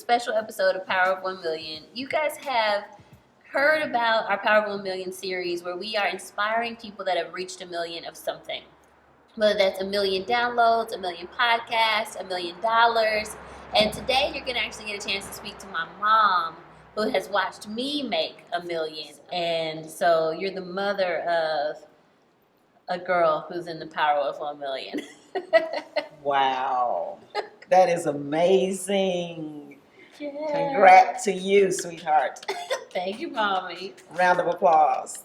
special episode of Power of 1 Million. You guys have heard about our Power of 1 Million series where we are inspiring people that have reached 1 million of something. Whether that's 1 million downloads, 1 million podcasts, $1 million. And today you're going to actually get a chance to speak to my mom, who has watched me make 1 million. And so you're the mother of a girl who's in the power of 1 million. Wow. That is amazing. Yeah. Congrats to you, sweetheart. Thank you, Mommy. Round of applause.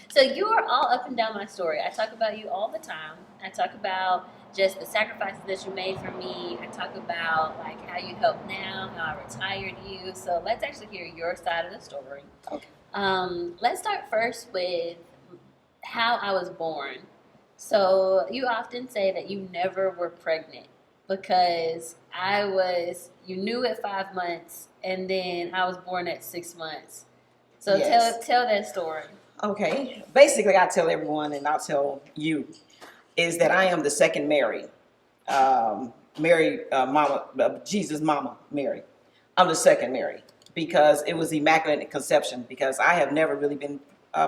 So you are all up and down my story. I talk about you all the time. I talk about just the sacrifices that you made for me. I talk about like how you help now, how I retired you. So let's actually hear your side of the story. Okay. Let's start first with how I was born. So you often say that you never were pregnant because you knew at 5 months and then I was born at 6 months. So Yes. tell that story. Okay. Basically, I tell everyone, and I'll tell you, is that I am the second Mary. Jesus' mama, Mary. I'm the second Mary because it was immaculate conception because I have never really been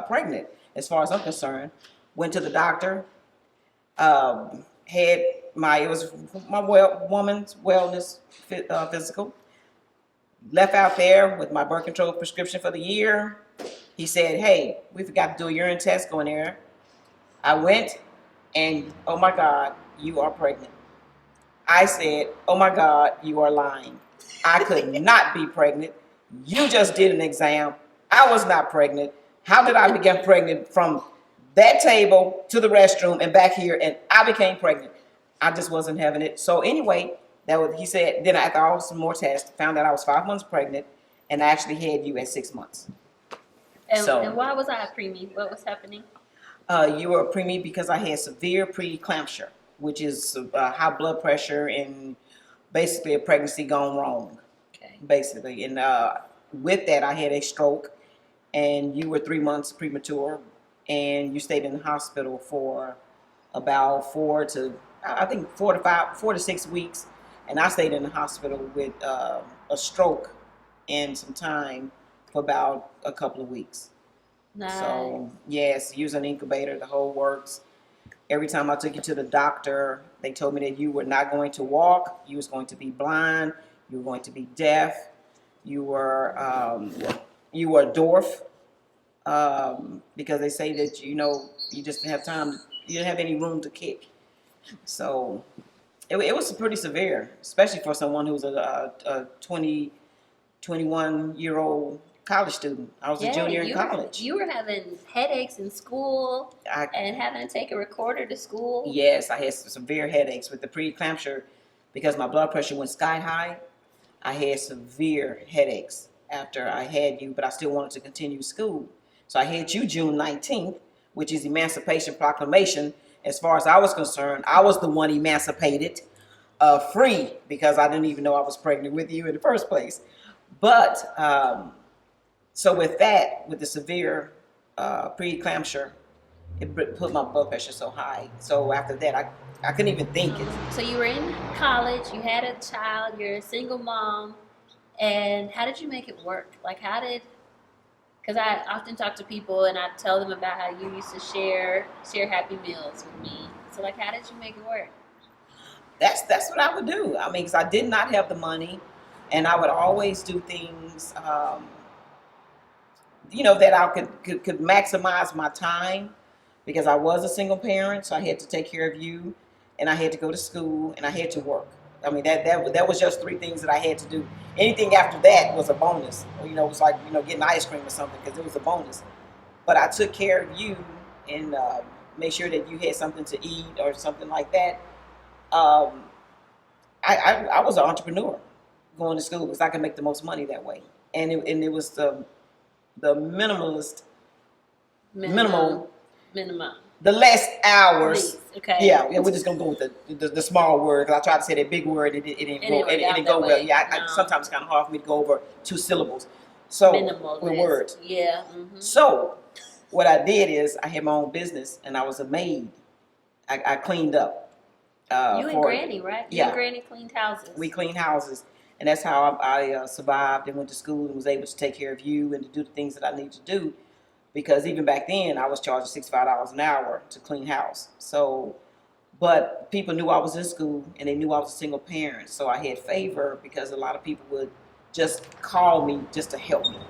pregnant as far as I'm concerned. Went to the doctor, it was my woman's wellness physical. Left out there with my birth control prescription for the year. He said, hey, we forgot to do a urine test, go in there. I went and, oh my God, you are pregnant. I said, oh my God, you are lying. I could not be pregnant. You just did an exam. I was not pregnant. How did I become pregnant from that table to the restroom and back here, and I became pregnant? I just wasn't having it. So anyway, he said, then after all some more tests, found out I was 5 months pregnant, and I actually had you at 6 months. And why was I a preemie? What was happening? You were a preemie because I had severe preeclampsia, which is high blood pressure and basically a pregnancy gone wrong. Okay. Basically, and with that, I had a stroke, and you were 3 months premature, and you stayed in the hospital for about 4 to 6 weeks, and I stayed in the hospital with a stroke and some time for about a couple of weeks. Nice. So yes, use an incubator, the whole works. Every time I took you to the doctor, they told me that you were not going to walk, you was going to be blind, you were going to be deaf, you were a dwarf, because they say that you just didn't have time, you didn't have any room to kick. So it was pretty severe, especially for someone who's a 21-year-old college student. I was a junior in college. You were having headaches in school and having to take a recorder to school. Yes, I had severe headaches with the preeclampsia because my blood pressure went sky high. I had severe headaches after I had you, but I still wanted to continue school. So I had you June 19th, which is Emancipation Proclamation. As far as I was concerned, I was the one emancipated, free, because I didn't even know I was pregnant with you in the first place. But so with the severe preeclampsia, it put my blood pressure so high. So after that, I couldn't even think it. So you were in college, you had a child, you're a single mom, and how did you make it work? Because I often talk to people and I tell them about how you used to share Happy Meals with me. So how did you make it work? That's what I would do. I mean, because I did not have the money, and I would always do things, that I could maximize my time, because I was a single parent, so I had to take care of you, and I had to go to school, and I had to work. I mean, that was just 3 things that I had to do. Anything after that was a bonus. It was like, getting ice cream or something, because it was a bonus. But I took care of you and made sure that you had something to eat or something like that. I was an entrepreneur going to school because I could make the most money that way. And it was the minimal. The less hours. Okay. Yeah, we're just gonna go with the small word, because I tried to say that big word, it didn't go well. Yeah, I sometimes it's kind of hard for me to go over 2 syllables. So with words. Yeah. Mm-hmm. So what I did is I had my own business, and I was a maid. I cleaned up. You and Granny, right? Yeah. You and Granny cleaned houses. We cleaned houses, And that's how I survived and went to school and was able to take care of you and to do the things that I need to do. Because even back then, I was charging $65 an hour to clean house. So, but people knew I was in school and they knew I was a single parent. So I had favor because a lot of people would just call me just to help me.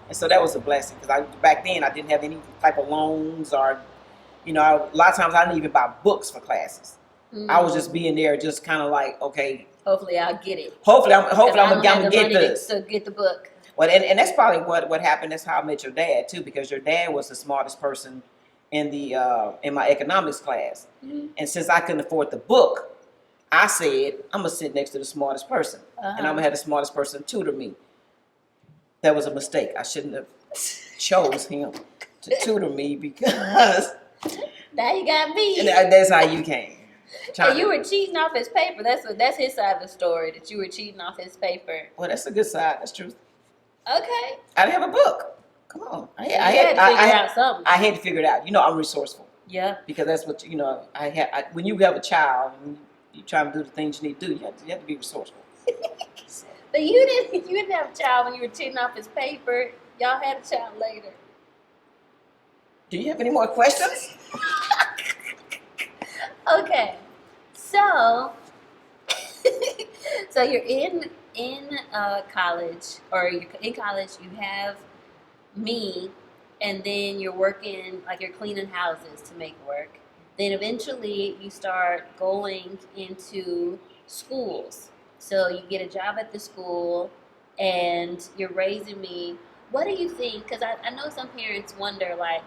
And so that was a blessing because back then I didn't have any type of loans or, a lot of times I didn't even buy books for classes. I was just being there, just kind of like, okay. Hopefully I'll get it. Hopefully I'm gonna get this. To get the book. Well, and that's probably what happened. That's how I met your dad too, because your dad was the smartest person in my economics class. Mm-hmm. And since I couldn't afford the book, I said I'm gonna sit next to the smartest person, and I'm gonna have the smartest person tutor me. That was a mistake. I shouldn't have chose him to tutor me because now you got me. And that's how you came. And you were cheating off his paper. That's his side of the story, that you were cheating off his paper. Well, that's a good side. That's true. Okay. I didn't have a book. Come on. I had to figure out something. I had to figure it out. I'm resourceful. Yeah. Because that's what when you have a child and you try to do the things you need to do, you have to be resourceful. But you didn't have a child when you were cheating off his paper. Y'all had a child later. Do you have any more questions? Okay. So you're in college, or you're in college, you have me, and then you're working, like you're cleaning houses to make work. Then eventually you start going into schools. So you get a job at the school and you're raising me. What do you think? Because I know some parents wonder, like,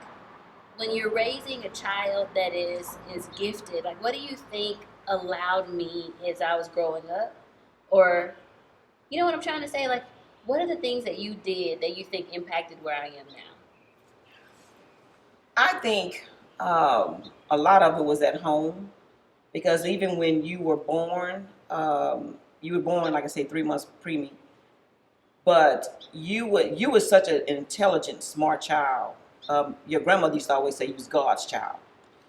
when you're raising a child that is gifted, like, what do you think allowed me as I was growing up? Or, you know what I'm trying to say? Like, what are the things that you did that you think impacted where I am now? I think a lot of it was at home, because even when you were born, like I said, 3 months preemie, but you were such an intelligent, smart child. Your grandmother used to always say you was God's child.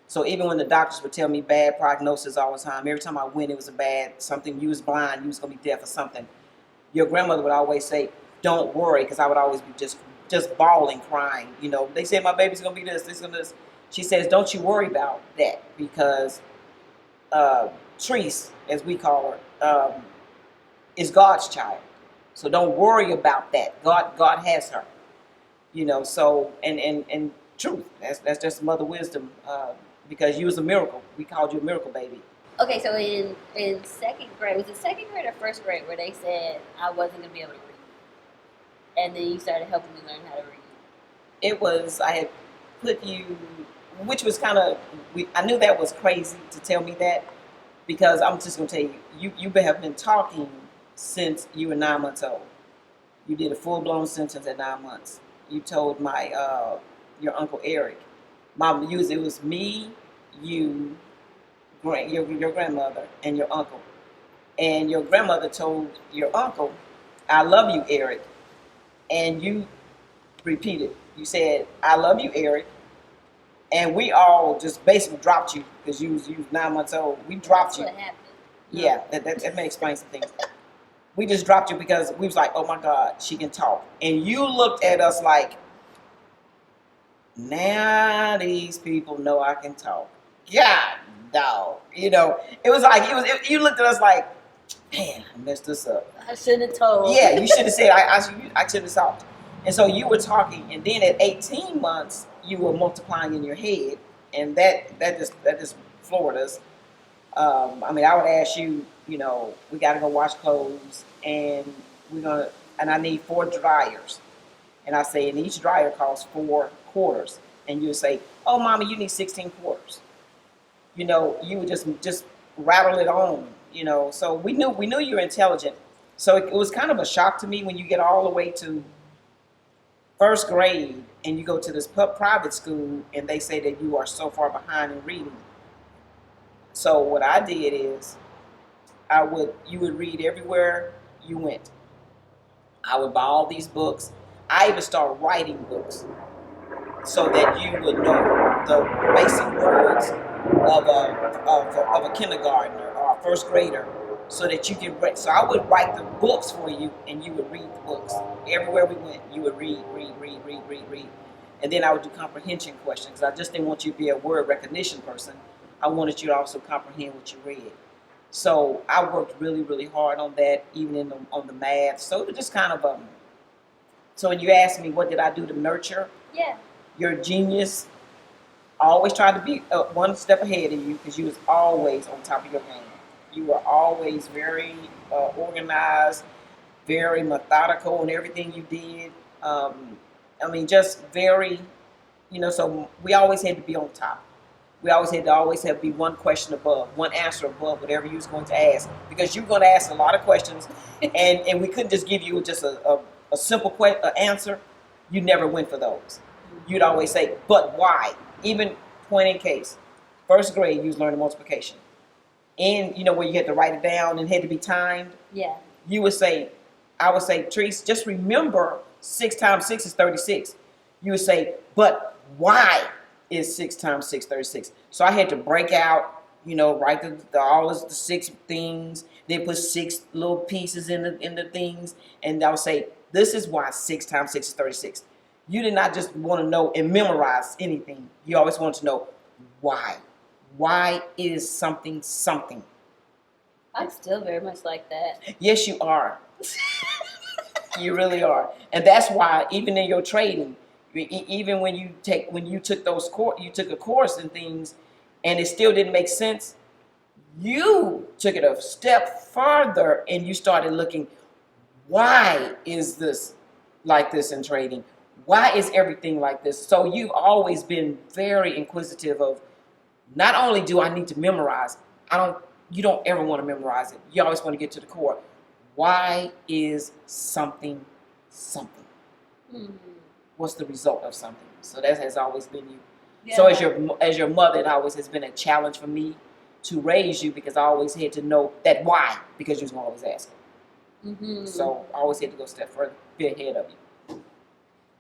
So even when the doctors would tell me bad prognosis all the time, every time I went, it was a bad something. You was blind, you was gonna be deaf or something. Your grandmother would always say, "Don't worry," because I would always be just bawling, crying. They said my baby's gonna be this, gonna this. She says, "Don't you worry about that, because Teri, as we call her, is God's child. So don't worry about that. God has her." So and truth. That's just mother wisdom. Because you was a miracle. We called you a miracle baby. Okay, so in second grade, was it second grade or first grade where they said I wasn't gonna be able to read, and then you started helping me learn how to read? It was, I had put you, which was kind of, I knew that was crazy to tell me that, because I'm just gonna tell you, you have been talking since you were 9 months old. You did a full-blown sentence at 9 months. You told your Uncle Eric, Mom, it was me, you, your grandmother, and your uncle. And your grandmother told your uncle, "I love you, Eric." And you repeated, you said, "I love you, Eric." And we all just basically dropped you because you was 9 months old. We dropped you. That's what happened. Yeah, that may explain some things. We just dropped you because we was like, "Oh my God, she can talk." And you looked at us like, now these people know I can talk. God, dog. It was like, you looked at us like, man, I messed this up. I shouldn't have told. Yeah, you should have said, I should have talked. And so you were talking, and then at 18 months, you were multiplying in your head, and that just floored us. I would ask you, we got to go wash clothes, and I need 4 dryers. And I say, and each dryer costs 4 quarters. And you would say, "Oh, Mommy, you need 16 quarters." You would just rattle it on. So we knew you were intelligent. So it was kind of a shock to me when you get all the way to first grade and you go to this private school and they say that you are so far behind in reading. So what I did is, you would read everywhere you went. I would buy all these books. I even started writing books so that you would know the basic words of a kindergartner or a first grader. so that you can read. So I would write the books for you, and you would read the books. Everywhere we went, you would read. And then I would do comprehension questions. I just didn't want you to be a word recognition person. I wanted you to also comprehend what you read. So I worked really, really hard on that, even on the math. So it was just kind of so when you ask me what did I do to nurture your genius, I always tried to be one step ahead of you because you was always on top of your game. You were always very organized, very methodical in everything you did. I mean, just very, so we always had to be on top. We always had to be one question above, one answer above whatever you was going to ask, because you're going to ask a lot of questions, and we couldn't just give you just a simple answer. You never went for those. You'd always say, but why? Even point in case, first grade, you was learning multiplication. And, where you had to write it down and had to be timed. Yeah. You would say, I would say, Therese, just remember 6 times 6 is 36. You would say, but why is 6 times 6 36? So I had to break out, write all the 6 things, then put 6 little pieces in the things, and I would say, this is why 6 times 6 is 36. You did not just want to know and memorize anything. You always want to know why. Why is something something? I'm still very much like that. Yes, you are. You really are. And that's why even in your trading, even when you took a course and things, and it still didn't make sense, you took it a step farther and you started looking, why is this like this in trading? Why is everything like this? So you've always been very inquisitive of, not only do I need to memorize, you don't ever want to memorize it. You always want to get to the core. Why is something something? Mm-hmm. What's the result of something? So that has always been you. Yeah. So as your mother, it always has been a challenge for me to raise you, because I always had to know that why, because you was always asking. Mm-hmm. So I always had to go a step further, be ahead of you.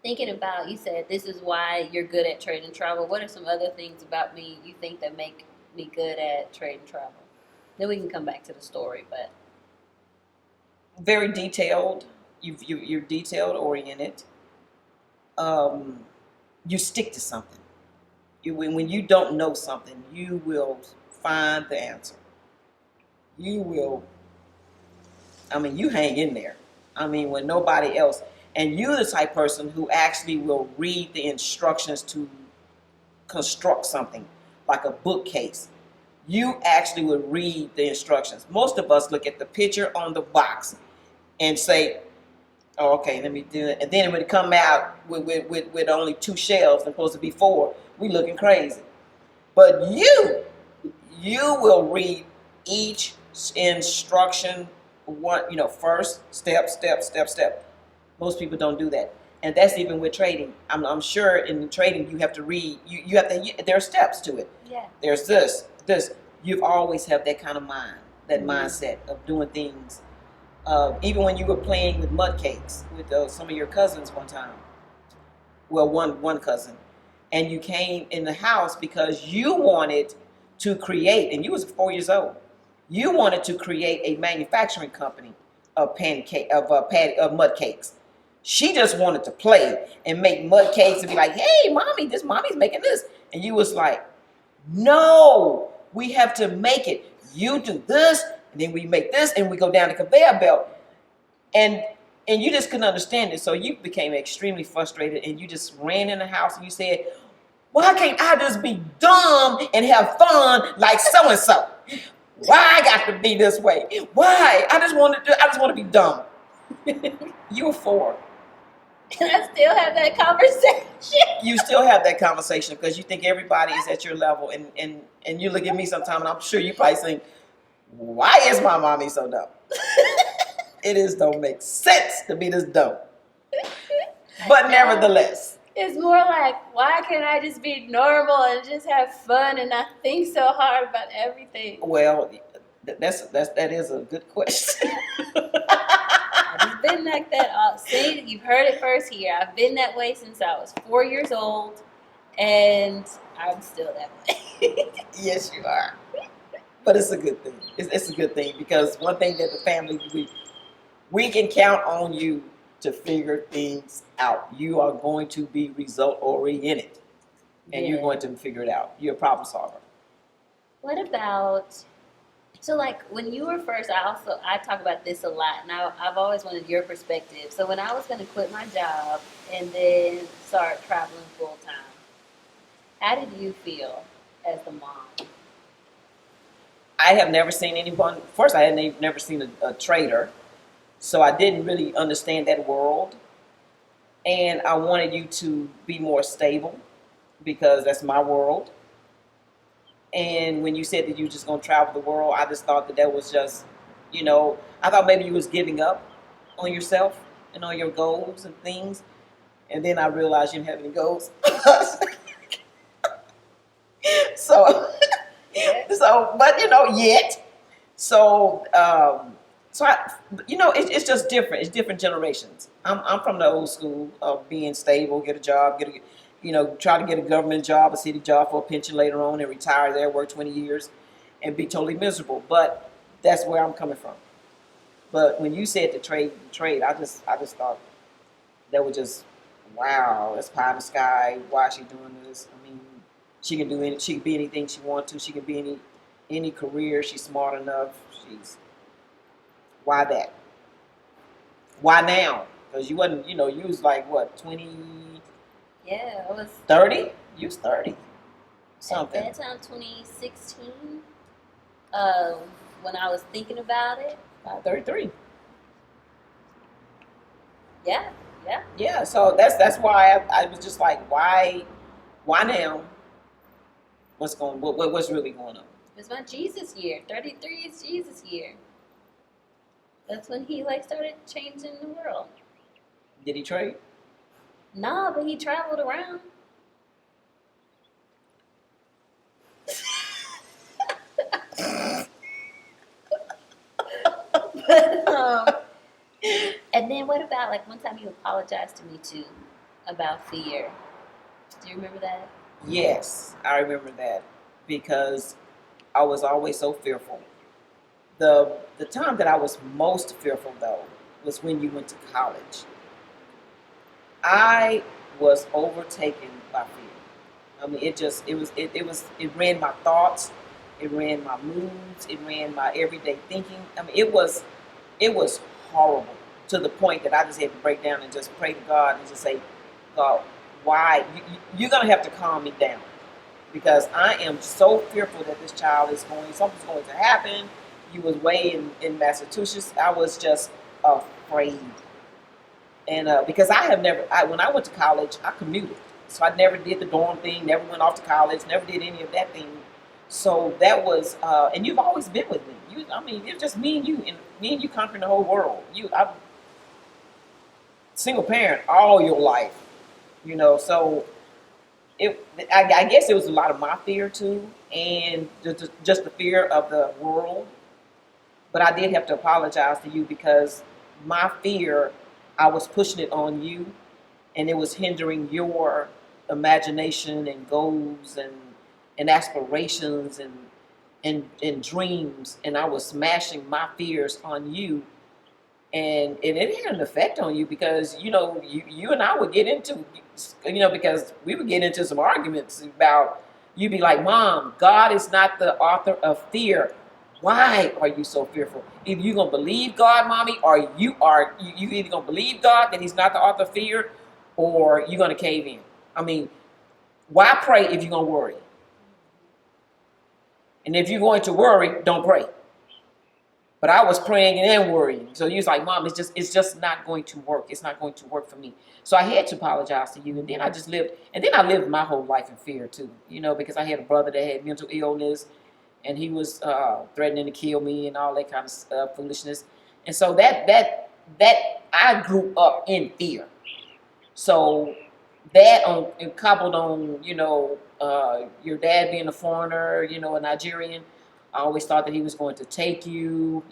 Thinking about, you said this is why you're good at trade and travel. What are some other things about me you think that make me good at trade and travel? Then we can come back to the story, but very detailed. You're detailed oriented. You stick to something. When you don't know something, you will find the answer. You will. You hang in there. When nobody else. And you're the type person who actually will read the instructions to construct something, like a bookcase. You actually would read the instructions. Most of us look at the picture on the box and say, oh, okay, let me do it. And then when it come out with only 2 shelves and supposed to be 4, we looking crazy. But you will read each instruction, first step. Most people don't do that, and that's even with trading. I'm sure in trading you have to read. You have to. There are steps to it. Yeah. There's this. You've always had that kind of mind, that mindset of doing things. Even when you were playing with mud cakes with some of your cousins one time. Well, one cousin, and you came in the house because you wanted to create, and you was 4 years old. You wanted to create a manufacturing company of mud cakes. She just wanted to play and make mud cakes and be like, hey, mommy's making this. And you was like, no, we have to make it. You do this, and then we make this, and we go down the conveyor belt. And you just couldn't understand it. So you became extremely frustrated, and you just ran in the house and you said, why can't I just be dumb and have fun like so-and-so? Why I got to be this way? Why? I just want to be dumb. You were 4. And I still have that conversation. You still have that conversation because you think everybody is at your level, and you look at me sometime, and I'm sure you probably think, why is my mommy so dumb? It don't make sense to be this dumb. But nevertheless. It's more like, why can't I just be normal and just have fun and not think so hard about everything? Well, that is a good question. I've been like that. See, you've heard it first here. I've been that way since I was 4 years old, and I'm still that way. Yes, you are. But it's a good thing. It's a good thing because one thing that the family we can count on you to figure things out. You are going to be result oriented, and you're going to figure it out. You're a problem solver. What about, so like when you were first, I talk about this a lot, and I've always wanted your perspective. So when I was going to quit my job and then start traveling full time, how did you feel as the mom? I have never seen anyone. First, I had never seen a trader, so I didn't really understand that world. And I wanted you to be more stable because that's my world. And when you said that you were just going to travel the world, I just thought that that was just, I thought maybe you was giving up on yourself and on your goals and things. And then I realized you didn't have any goals. so, but yet. So, it's just different. It's different generations. I'm from the old school of being stable, get a job, try to get a government job, a city job for a pension later on, and retire there, work 20 years, and be totally miserable. But that's where I'm coming from. But when you said the trade, I just thought that was just wow. That's pie in the sky. Why is she doing this? I mean, she can do any. She can be anything she wants to. She can be any career. She's smart enough. Why that? Why now? Because you wasn't. You was like what 20. Yeah, I was 30? You was 30. Something. At that time, 2016, when I was thinking about it. 33. Yeah. Yeah, so that's why I was just like, why now? What's really going on? It's my Jesus year. 33 is Jesus year. That's when he started changing the world. Did he trade? No, but he traveled around. But, and then what about one time you apologized to me too about fear? Do you remember that? Yes, I remember that because I was always so fearful. The time that I was most fearful though was when you went to college. I was overtaken by fear. I mean, it ran my thoughts, it ran my moods, it ran my everyday thinking. I mean, it was horrible to the point that I just had to break down and just pray to God and just say, God, why? You're gonna have to calm me down because I am so fearful that this child something's going to happen. You was way in Massachusetts. I was just afraid. And because when I went to college, I commuted. So I never did the dorm thing, never went off to college, never did any of that thing. So that was, and you've always been with me. It's just me and you conquering the whole world. I'm single parent all your life, so I guess it was a lot of my fear too, and just the fear of the world. But I did have to apologize to you because my fear, I was pushing it on you, and it was hindering your imagination and goals and aspirations and dreams, and I was smashing my fears on you, and it had an effect on you because you and I would get into because we would get into some arguments about you'd be like, Mom, God is not the author of fear. Why are you so fearful? Either you're gonna believe God, Mommy, or you either gonna believe God that He's not the author of fear, or you're gonna cave in. I mean, why pray if you're gonna worry? And if you're going to worry, don't pray. But I was praying and worrying. So you was like, Mom, it's just not going to work. It's not going to work for me. So I had to apologize to you. And then I lived my whole life in fear too, because I had a brother that had mental illness, and he was threatening to kill me and all that kind of foolishness. And so that I grew up in fear. So that coupled on your dad being a foreigner, a Nigerian, I always thought that he was going to take you,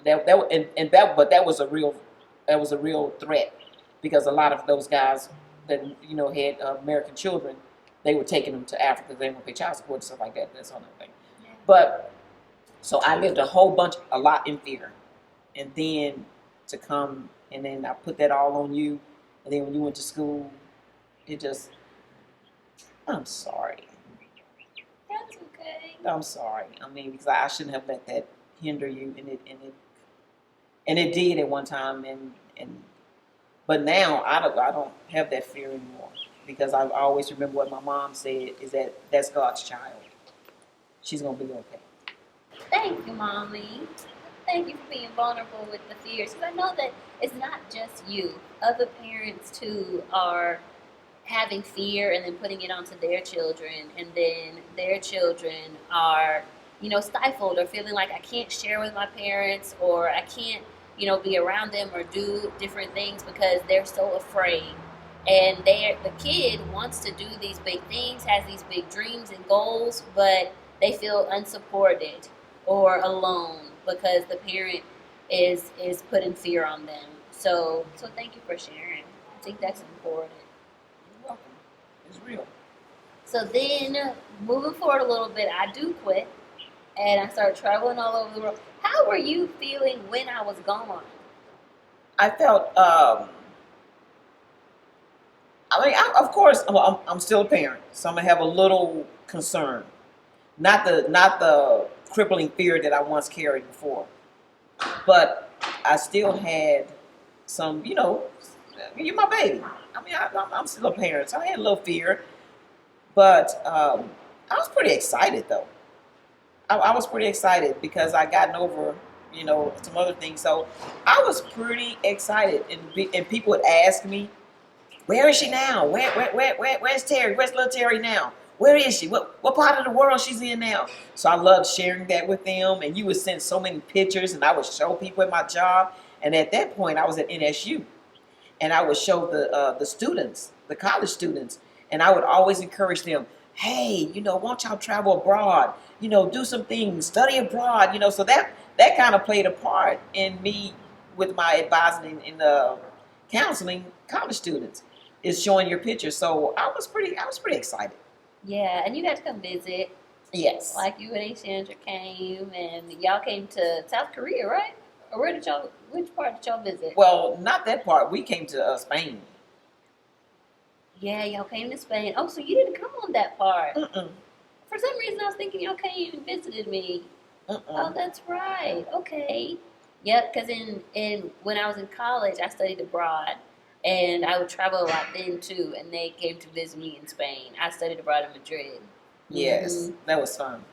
but that was a real threat because a lot of those guys that had American children, they were taking them to Africa. They were pay child support and stuff like that. That's another thing. But So I lived a lot in fear. And then to come, and then I put that all on you. And then when you went to school, it just, I'm sorry. That's okay. I'm sorry. I mean, because I shouldn't have let that hinder you, and it did at one time, but now I don't have that fear anymore because I always remember what my mom said is that that's God's child. She's gonna be okay. Thank you, mommy. Thank you for being vulnerable with the fears. Because I know that it's not just you. Other parents too are having fear and then putting it onto their children, and then their children are, stifled or feeling like I can't share with my parents, or I can't, be around them or do different things because they're so afraid. And the kid wants to do these big things, has these big dreams and goals, but they feel unsupported or alone because the parent is putting fear on them. So thank you for sharing. I think that's important. You're welcome. It's real. So then, moving forward a little bit, I do quit, and I started traveling all over the world. How were you feeling when I was gone? I felt. I mean, of course, I'm still a parent, so I'm gonna have a little concern. Not the crippling fear that I once carried before, but I still had some. You're my baby. I mean, I'm still a parent, so I had a little fear, but I was pretty excited though. I was pretty excited because I gotten over, some other things. So I was pretty excited, and people would ask me, "Where is she now? Where's Terry? Where's little Terry now? Where is she? What part of the world she's in now?" So I loved sharing that with them, and you would send so many pictures, and I would show people at my job. And at that point, I was at NSU, and I would show the students, the college students, and I would always encourage them, hey, won't y'all travel abroad? Do some things, study abroad. So that kind of played a part in me with my advising and counseling college students is showing your pictures. So I was pretty excited. Yeah, and you got to come visit. Yes. Like you and Sandra came, and y'all came to South Korea, right? Or which part did y'all visit? Well, not that part. We came to Spain. Yeah, y'all came to Spain. Oh, so you didn't come on that part. Mm-mm. For some reason, I was thinking y'all came and visited me. Oh, Mm-mm. that's right. Okay. Yep, because in when I was in college, I studied abroad, and I would travel a lot then too. And they came to visit me in Spain. I studied abroad in Madrid. Yes, that was fun.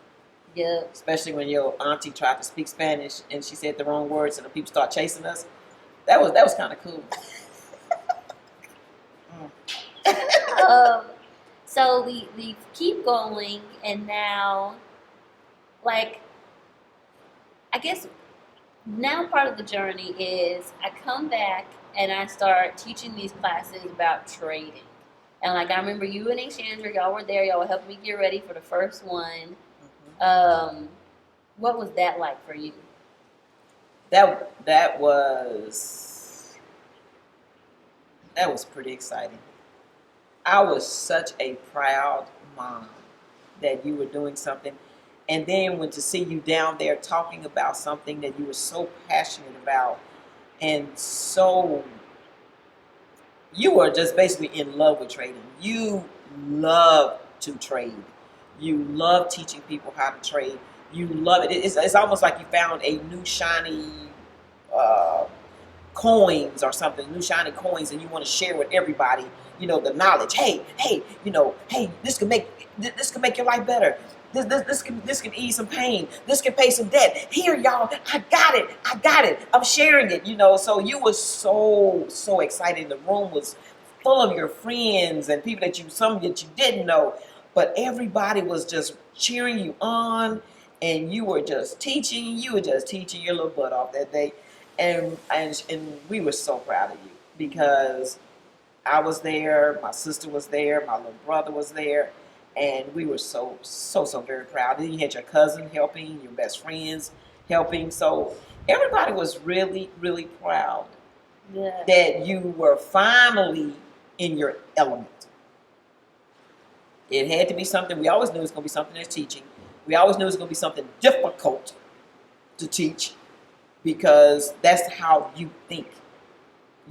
Yep. Especially when your auntie tried to speak Spanish and she said the wrong words and the people start chasing us. That was kind of cool. um, so we keep going, and now, like, I guess now part of the journey is I come back and I start teaching these classes about trading. And like I remember you and Chandra, y'all were there, y'all were helping me get ready for the first one. Um, what was that like for you? That was pretty exciting. I was such a proud mom that you were doing something, and then when to see you down there talking about something that you were so passionate about, and so you were just basically in love with trading. You love to trade. You love teaching people how to trade. You love it. It's almost like you found a new shiny uh, coins or something, new shiny coins, and you want to share with everybody, the knowledge. Hey, this can make your life better. This can ease some pain. This can pay some debt. Here, y'all, I got it. I'm sharing it. So you were so excited. The room was full of your friends and people some that you didn't know, but everybody was just cheering you on, and you were just teaching. You were just teaching your little butt off that day. And we were so proud of you because I was there, my sister was there, my little brother was there, and we were so very proud. Then you had your cousin helping, your best friends helping, so everybody was really proud that you were finally in your element. It had to be something. We always knew it was going to be something that's teaching. We always knew it was going to be something difficult. to teach because that's how you think.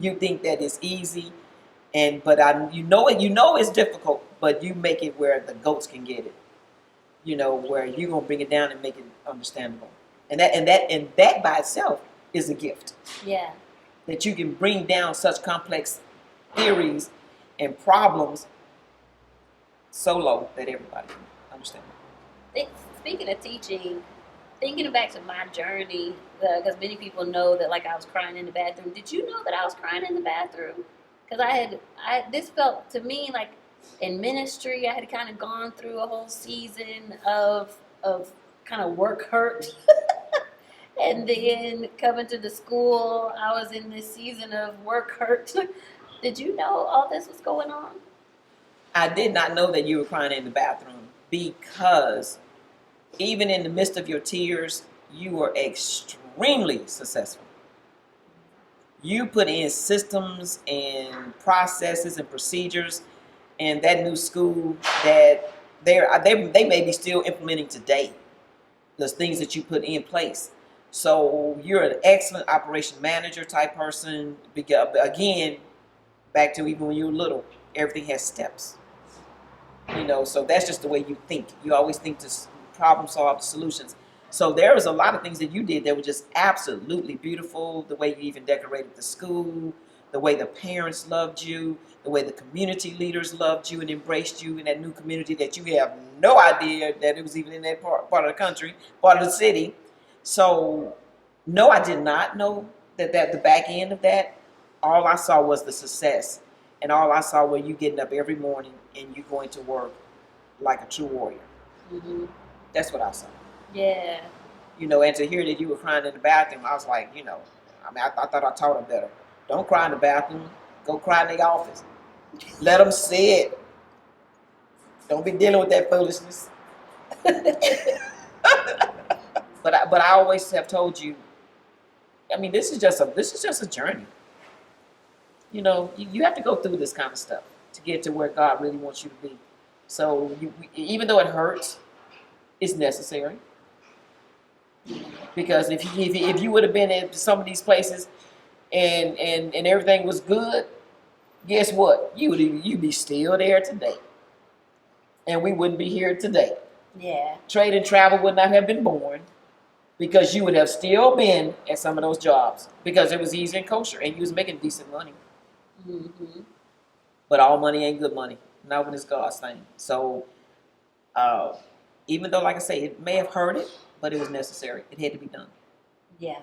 You think that it's easy, but you know it's difficult, but you make it where the goats can get it. Where you're gonna bring it down and make it understandable, and that by itself is a gift. Yeah. That you can bring down such complex theories and problems so low that everybody can understand it. Speaking of teaching, thinking back to my journey, because many people know that like I was crying in the bathroom. Did you know that I was crying in the bathroom? Because this felt to me like in ministry, I had kind of gone through a whole season of kind of work hurt. And then coming to the school, I was in this season of work hurt. Did you know all this was going on? I did not know that you were crying in the bathroom because even in the midst of your tears, you were extremely successful. You put in systems and processes and procedures in that new school that they may be still implementing today. Those things that you put in place. So you're an excellent operation manager type person. Again, back to even when you were little, everything has steps. So that's just the way you think. You always think to problem solve solutions. So there was a lot of things that you did that were just absolutely beautiful. The way you even decorated the school, the way the parents loved you, the way the community leaders loved you and embraced you in that new community that you have no idea that it was even in that part of the country, part of the city. So no, I did not know that the back end of that, all I saw was the success. And all I saw were you getting up every morning and you going to work like a true warrior. Mm-hmm. That's what I saw. Yeah. And to hear that you were crying in the bathroom, I was like, I thought I taught them better. Don't cry in the bathroom. Go cry in the office. Let them see it. Don't be dealing with that foolishness. But I always have told you, this is just a journey. You have to go through this kind of stuff to get to where God really wants you to be. So even though it hurts, it's necessary. Because if you would have been in some of these places and everything was good, guess what? You'd be still there today. And we wouldn't be here today. Yeah. Trade and travel would not have been born because you would have still been at some of those jobs because it was easy and kosher and you was making decent money. Mm-hmm. But all money ain't good money. Not when it's God's thing. So even though, like I say, it may have hurt it, but it was necessary. It had to be done. Yeah.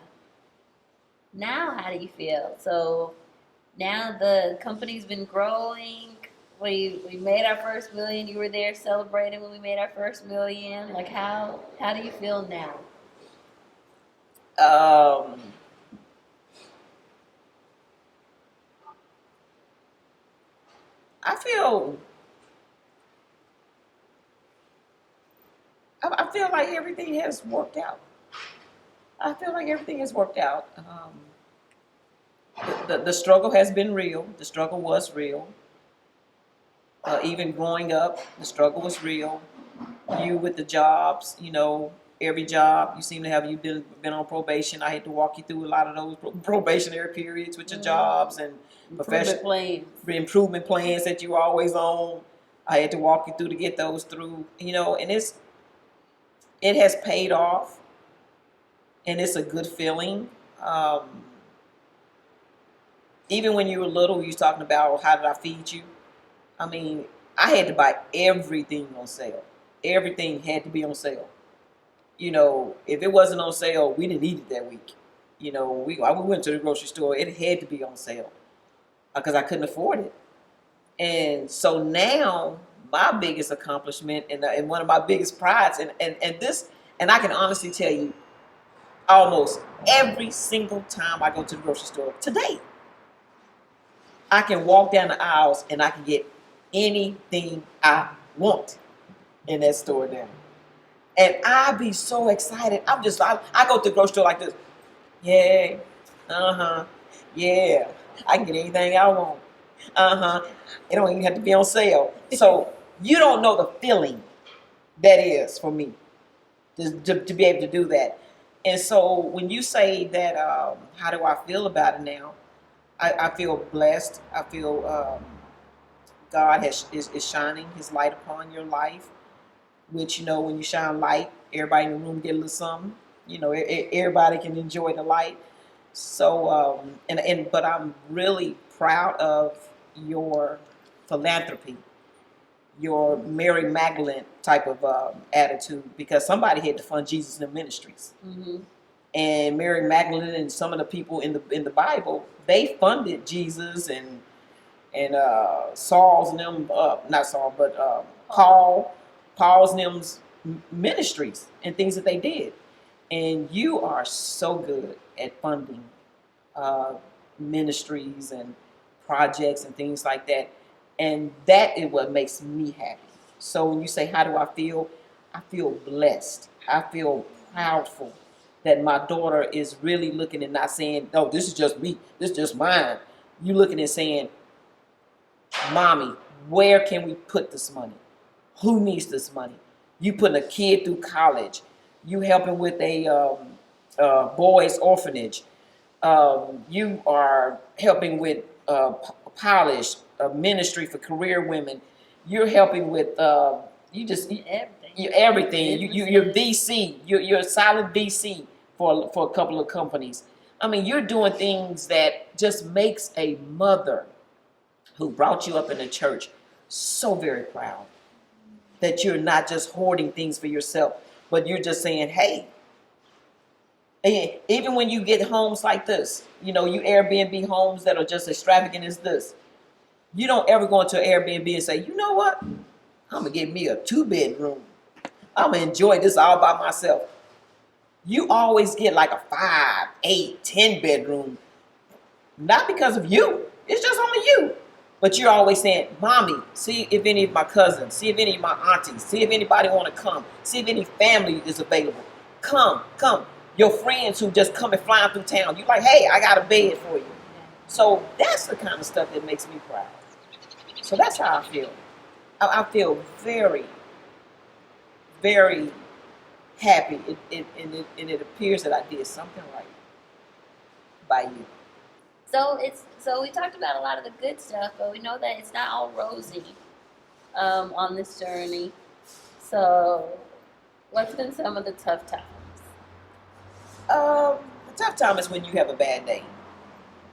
Now, how do you feel? So now the company's been growing. We made our first million. You were there celebrating when we made our first million. Like how do you feel now? I feel like everything has worked out. The struggle has been real. The struggle was real. Even growing up, the struggle was real. You with the jobs, every job you seem to have, you've been on probation. I had to walk you through a lot of those probationary periods with your jobs and improvement plans that you were always on. I had to walk you through to get those through, and it has paid off, and it's a good feeling. Even when you were little, you was talking about how did I feed you? I had to buy everything on sale. Everything had to be on sale. If it wasn't on sale, we didn't eat it that week. We went to the grocery store. It had to be on sale because I couldn't afford it. And so now my biggest accomplishment and one of my biggest prides and I can honestly tell you, almost every single time I go to the grocery store today, I can walk down the aisles and I can get anything I want in that store now. And I be so excited. I go to the grocery store like this. Yeah. Yeah. I can get anything I want. It don't even have to be on sale. So you don't know the feeling that is for me to be able to do that. And so when you say that, how do I feel about it now? I feel blessed. I feel God is shining His light upon your life. Which, when you shine light, everybody in the room get a little something. Everybody can enjoy the light. So, but I'm really proud of your philanthropy, your Mary Magdalene type of attitude, because somebody had to fund Jesus in the ministries. Mm-hmm. And Mary Magdalene and some of the people in the Bible, they funded Jesus and Saul's and them, not Saul, but Paul's and them's ministries and things that they did. And you are so good at funding uh, ministries and projects and things like that. And that is what makes me happy. So when you say, how do I feel blessed. I feel proudful that my daughter is really looking and not saying, no, this is just me, this is just mine. You looking and saying, Mommy, where can we put this money? Who needs this money? You putting a kid through college. You helping with a boys orphanage. You are helping with Polish, a ministry for career women. You're helping with everything. You're VC. You're a silent VC for a couple of companies. I mean, you're doing things that just makes a mother who brought you up in the church so very proud that you're not just hoarding things for yourself, but you're just saying, hey, and even when you get homes like this, you Airbnb homes that are just extravagant as this, you don't ever go into an Airbnb and say, you know what, I'm going to get me a 2-bedroom. I'm going to enjoy this all by myself. You always get like a 5, 8, 10-bedroom, not because of you. It's just only you. But you're always saying, Mommy, see if any of my cousins, see if any of my aunties, see if anybody want to come, see if any family is available. Come. Your friends who just come and flying through town, you're like, hey, I got a bed for you. So that's the kind of stuff that makes me proud. So that's how I feel. I feel very, very happy, and it appears that I did something right by you. So we talked about a lot of the good stuff, but we know that it's not all rosy on this journey. So, what's been some of the tough times? The tough time is when you have a bad day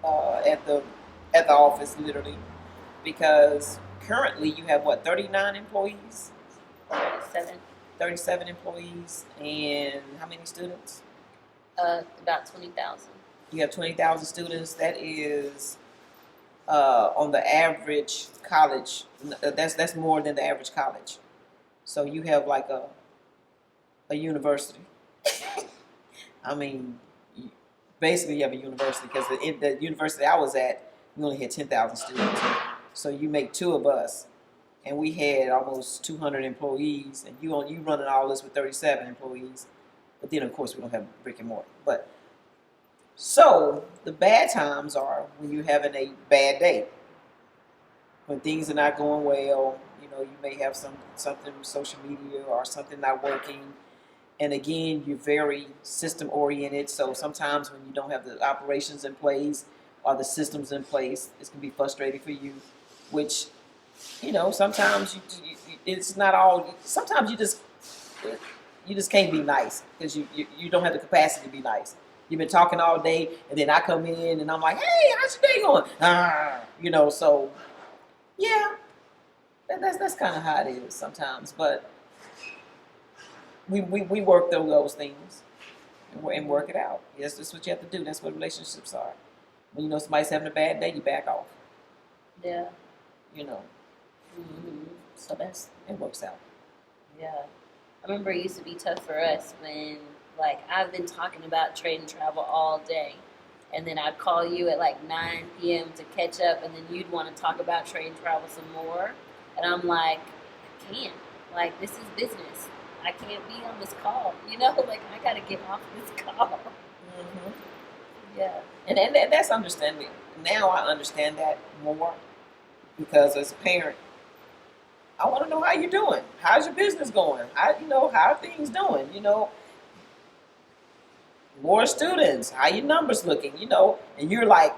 at the office, literally, because currently you have 39 employees, 37 employees, and how many students? About 20,000. You have 20,000 students. That is on the average college. That's more than the average college. So you have like a university. I mean, basically you have a university, because the university I was at, we only had 10,000 students. So you make two of us, and we had almost 200 employees, and you running all this with 37 employees. But then of course we don't have brick and mortar. But so the bad times are when you're having a bad day, when things are not going well. You may have something social media or something not working. And again, you're very system oriented. So sometimes when you don't have the operations in place or the systems in place, it's going to be frustrating for you, which, sometimes it's not all, sometimes you just can't be nice because you don't have the capacity to be nice. You've been talking all day, and then I come in and I'm like, hey, how's your day going? So yeah, that's kind of how it is sometimes. But we work through those things and work it out. Yes, that's what you have to do. That's what relationships are. When somebody's having a bad day, you back off. Yeah. Mm-hmm. So it works out. Yeah. I remember it used to be tough for us when, I've been talking about trade and travel all day, and then I'd call you at 9 p.m. to catch up, and then you'd want to talk about trade and travel some more, and I'm like, I can't. This is business. I can't be on this call. I gotta get off this call. Mm-hmm. Yeah. And that's understanding. Now I understand that more, because as a parent, I want to know how you're doing. How's your business going? How are things doing? more students. How your numbers looking? And you're like,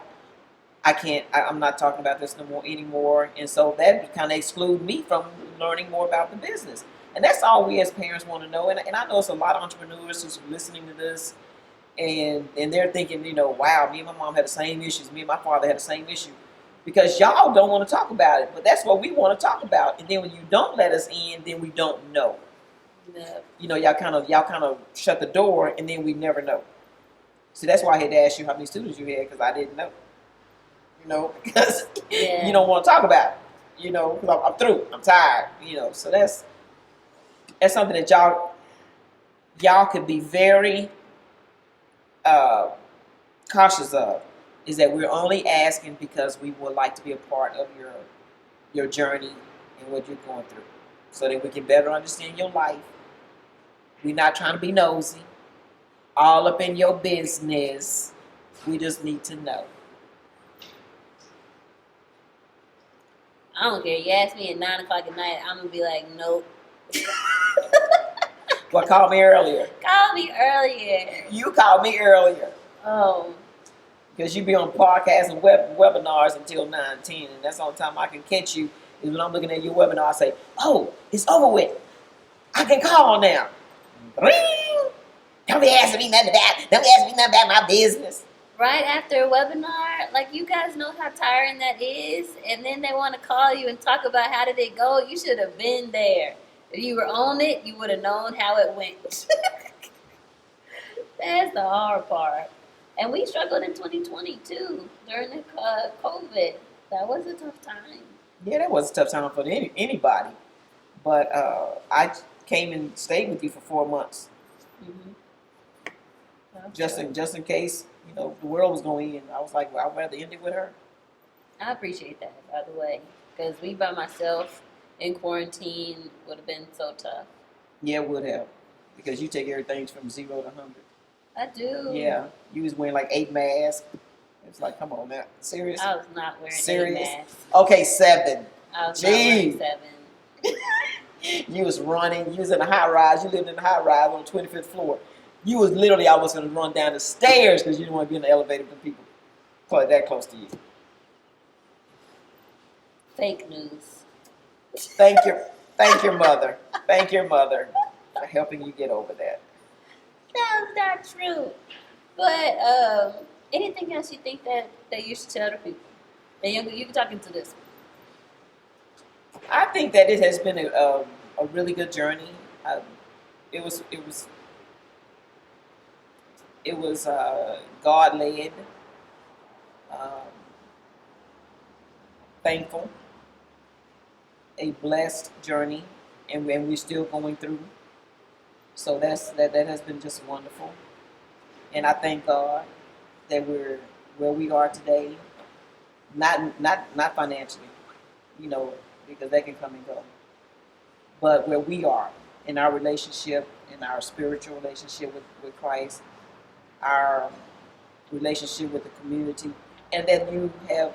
I'm not talking about this no more anymore. And so that kind of exclude me from learning more about the business. And that's all we as parents want to know. And I know it's a lot of entrepreneurs who's listening to this, and they're thinking, wow, me and my mom had the same issues. Me and my father had the same issue. Because y'all don't want to talk about it. But that's what we want to talk about. And then when you don't let us in, then we don't know. Yeah. Y'all kind of shut the door, and then we never know. So that's why I had to ask you how many students you had, because I didn't know. Because you don't want to talk about it. Because I'm through. I'm tired. So that's something that y'all could be very cautious of. Is that we're only asking because we would like to be a part of your journey and what you're going through, so that we can better understand your life. We're not trying to be nosy, all up in your business. We just need to know. I don't care. You ask me at 9 o'clock at night, I'm gonna be like, nope. Well, call me earlier. Call me earlier. You called me earlier. Oh. Because you be on podcasts and webinars until 9:10, and that's the only time I can catch you is when I'm looking at your webinar. I say, "Oh, it's over with. I can call now." Ring. Don't be asking me nothing about my business. Right after a webinar, like, you guys know how tiring that is, and then they want to call you and talk about how did it go. You should have been there. If you were on it, you would have known how it went. That's the hard part. And we struggled in 2020 too, during the COVID. That was a tough time. Yeah, that was a tough time for anybody. But I came and stayed with you for 4 months, just in case the world was going to end. I was like, well, I'd rather end it with her. I appreciate that, by the way, because me by myself in quarantine would have been so tough. Yeah, it would have, because you take everything from 0 to 100. I do. Yeah, you was wearing like 8 masks. It's like, come on now, serious? I was not wearing 8 masks. Okay, 7. I was not wearing 7. You was running. You was in a high rise. You lived in a high rise on the 25th floor. You was literally almost going to run down the stairs because you didn't want to be in the elevator with people that close to you. Fake news. Thank your mother. Thank your mother for helping you get over that. That's not true. But anything else you think that you should tell the people? And you can talk into this. I think that it has been a really good journey. It was God led, thankful, a blessed journey, and we're still going through. So that has been just wonderful, and I thank God that we're where we are today. Not financially, because that can come and go, but where we are in our relationship, in our spiritual relationship with Christ, our relationship with the community, and that you have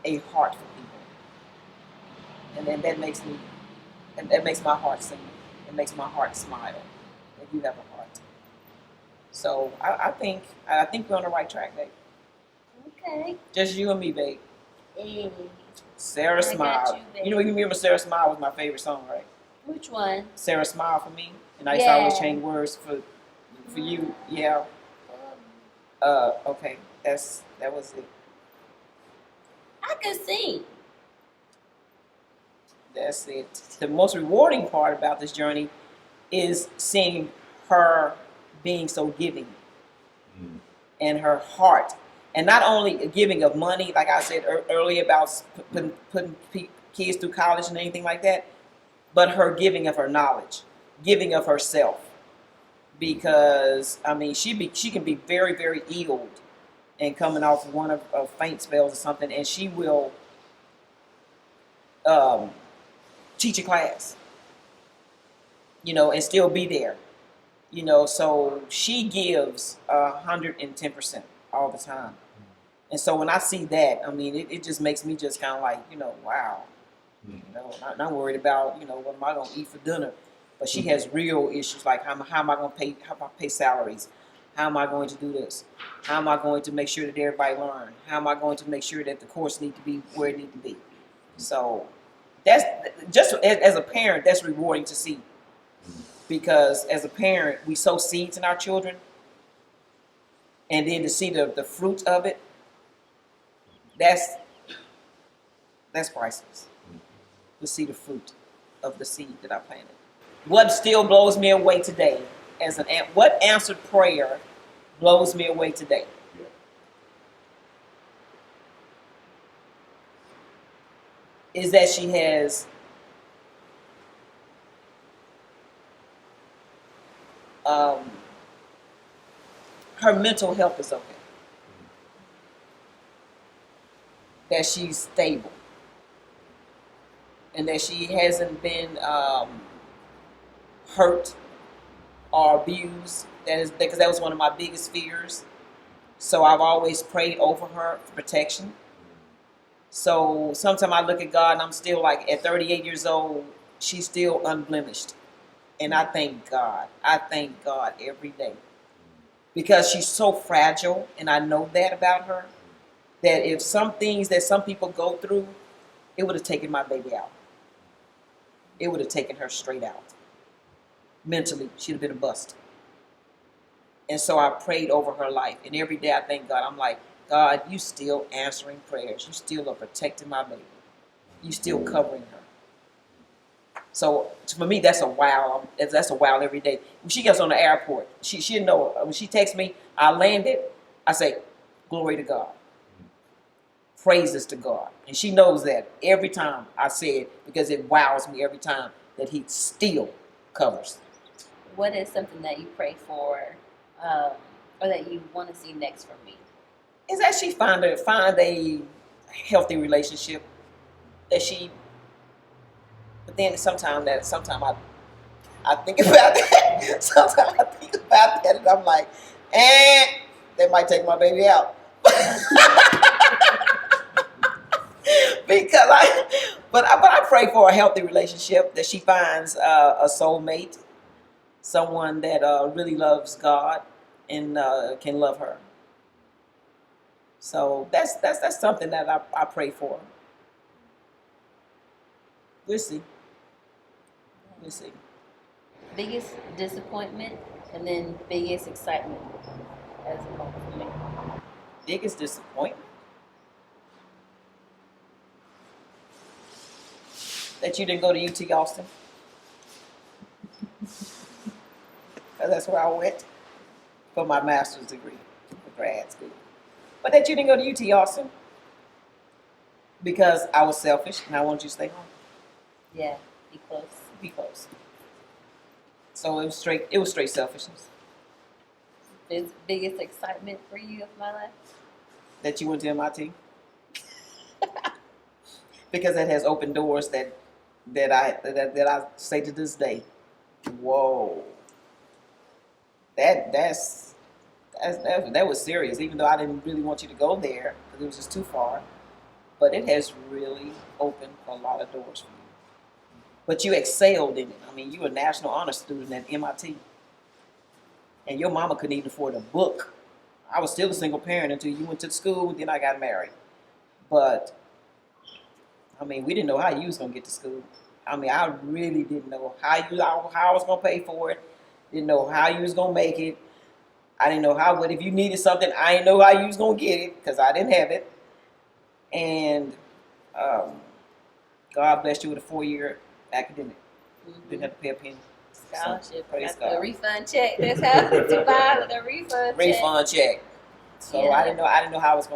a heart for people, and then that makes my heart sing. It makes my heart smile. That you have a heart. So I think we're on the right track, babe. Okay. Just you and me, babe. Hey. Sarah Smile. You remember Sarah Smile was my favorite song, right? Which one? Sarah Smile for me, and I used to always change words for you. Yeah. Okay. That was it. I could sing. That's it. The most rewarding part about this journey is seeing her being so giving, and her heart, and not only giving of money, like I said earlier about putting kids through college and anything like that, but her giving of her knowledge, giving of herself, because she can be very, very ill and coming off one of faint spells or something, and she will teach a class, and still be there, so she gives 110% all the time. And so when I see that, it just makes me just kind of like, wow, not worried about, what am I going to eat for dinner, but she has real issues like how am I going to pay salaries, How am I going to do this? How am I going to make sure that everybody learn? How am I going to make sure that the course need to be where it need to be? So that's just as a parent, that's rewarding to see, because as a parent, we sow seeds in our children, and then to see the fruit of it, that's priceless. To see the fruit of the seed that I planted. What still blows me away today, what answered prayer blows me away today? Is that she has her mental health is okay. That she's stable. And that she hasn't been hurt or abused. That is because that was one of my biggest fears. So I've always prayed over her for protection. So sometimes I look at God and I'm still like, at 38 years old, she's still unblemished. And I thank God. I thank God every day. Because she's so fragile, and I know that about her, that if some things that some people go through, it would have taken my baby out. It would have taken her straight out. Mentally, she'd have been a bust. And so I prayed over her life. And every day I thank God. I'm like, God, you still answering prayers. You still are protecting my baby. You still covering her. So for me, that's a wow. That's a wow every day. When she gets on the airport, she know. When she texts me, I landed. I say, glory to God. Praises to God. And she knows that every time I say it, because it wows me every time that he still covers. What is something that you pray for, or that you want to see next from me? Is that she find a healthy relationship. But then sometimes I think about that. Sometimes I think about that and I'm like, they might take my baby out. But I pray for a healthy relationship, that she finds a soulmate, someone that really loves God and can love her. So that's something that I pray for. We'll see. We'll see. Biggest disappointment and then biggest excitement as a moment for me. Biggest disappointment? That you didn't go to UT Austin. Because that's where I went for my master's degree, for grad school. But that you didn't go to UT Austin because I was selfish and I wanted you to stay home. Yeah, be close. Be close. So it was straight selfishness. Biggest excitement for you of my life? That you went to MIT. Because that has opened doors that I say to this day, whoa. That was serious, even though I didn't really want you to go there because it was just too far. But it has really opened a lot of doors for you. But you excelled in it. I mean, you were a national honor student at MIT. And your mama couldn't even afford a book. I was still a single parent until you went to school, then I got married. But, I mean, we didn't know how you was going to get to school. I mean, I really didn't know how I was going to pay for it. Didn't know how you was going to make it. I didn't know how, but if you needed something, I didn't know how you was going to get it because I didn't have it. And God blessed you with a 4-year academic. Mm-hmm. Didn't have to pay a penny. Scholarship. So, got the refund check. That's how to buy with a refund check. So yeah. I didn't know how I was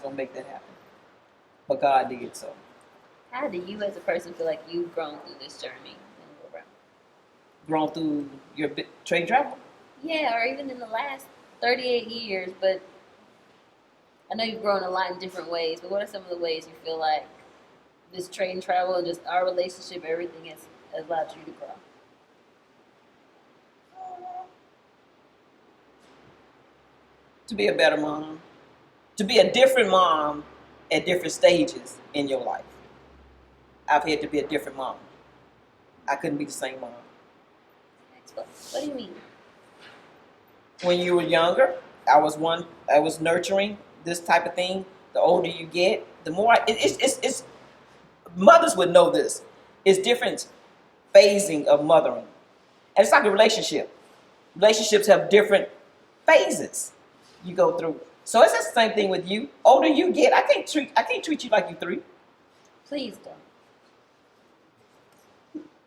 gonna make that happen. But God did so. How do you as a person feel like you've grown through this journey? Grown through your trade travel? Yeah, or even in the last 38 years, but I know you've grown a lot in different ways, but what are some of the ways you feel like this trade and travel and just our relationship, everything has allowed you to grow? To be a better mom. To be a different mom at different stages in your life. I've had to be a different mom. I couldn't be the same mom. What do you mean? when you were younger, I was nurturing this type of thing. The older you get, the more it's mothers would know this. It's different phasing of mothering, and it's like a relationship. Relationships have different phases you go through. So it's the same thing with you. Older you get, I can't treat you like you 3. Please don't.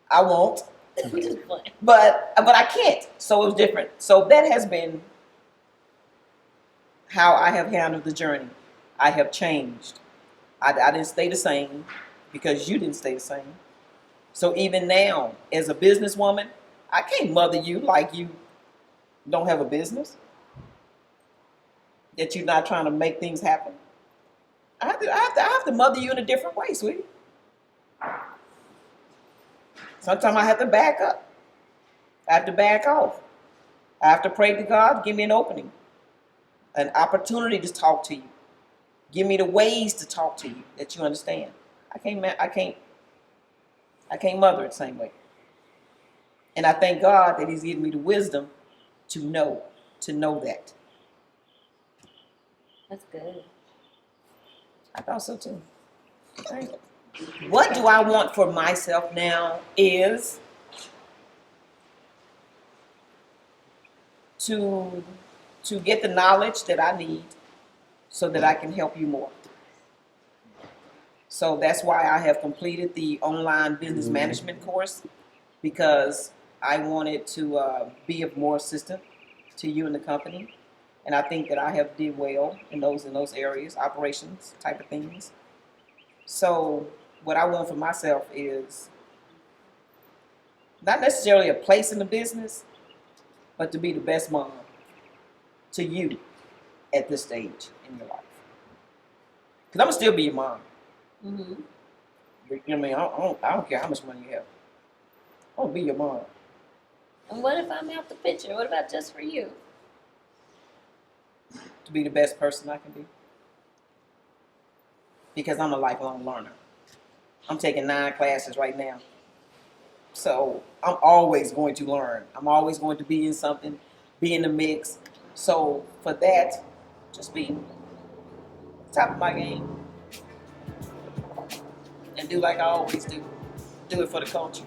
I won't. Just playing. But I can't. So it was different. So that has been how I have handled the journey. I have changed. I didn't stay the same because you didn't stay the same. So even now, as a businesswoman, I can't mother you like you don't have a business, that you're not trying to make things happen. I have to mother you in a different way, sweetie. Sometimes I have to back up. I have to back off. I have to pray to God, give me an opening, an opportunity to talk to you. Give me the ways to talk to you that you understand. I can't mother it the same way. And I thank God that He's given me the wisdom to know that. That's good. I thought so too. Thank you. What do I want for myself now is to get the knowledge that I need so that I can help you more. So that's why I have completed the online business management course, because I wanted to be of more assistance to you in the company. And I think that I have did well in those areas, operations type of things. So what I want for myself is not necessarily a place in the business, but to be the best mom to you at this stage in your life. Because I'm going to still be your mom. Mm-hmm. You know what I mean? I don't care how much money you have. I'm going to be your mom. And what if I'm out the picture? What about just for you? To be the best person I can be. Because I'm a lifelong learner. I'm taking 9 classes right now. So I'm always going to learn. I'm always going to be in something, be in the mix. So for that, just be top of my game. And do like I always do. Do it for the culture.